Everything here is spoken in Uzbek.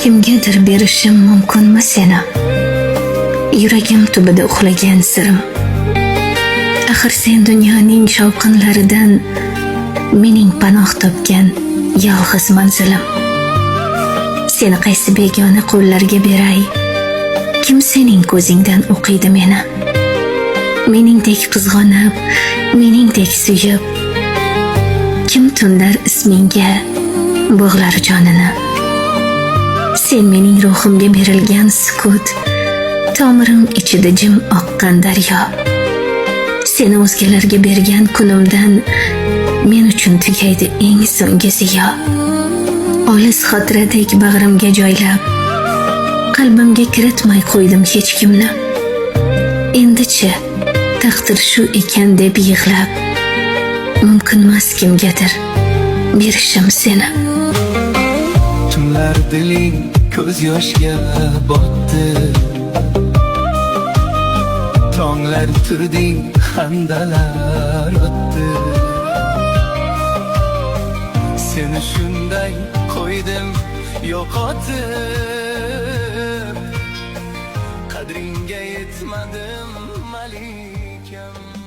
Kimgadir berishim mumkinmi seni? Yuragim tubida uxlagan sirim. Axir sen dunyoning shovqinlaridan mening panoh topgan yolg'iz manzilim. Seni qaysi begona qo'llarga beray? Kim sening ko'zingdan o'qiydi meni? Meningdek qizg'onib, meningdek suyib, kim tundar ismingga bog'lar jonini? Sen mening ruhimga berilgan sukut, tomirim ichida jim oqqan daryo. Seni o'zgalarga bergan kunimdan men uchun tugaydi eng so'nggi ziyo. Olis xotiradek bag'rimga joylab, qalbimga kiritmay qo'ydim hech kimni. Endi-chi taqdir shu ekan deb yig'lab, mumkinmas kimgadir berishim seni. Tunlar diling ko'z yoshga botdi, tonglar turding xandalar o'tdi. Seni shunday qo'ydim yo'qotib, qadringga yetmadim malikam.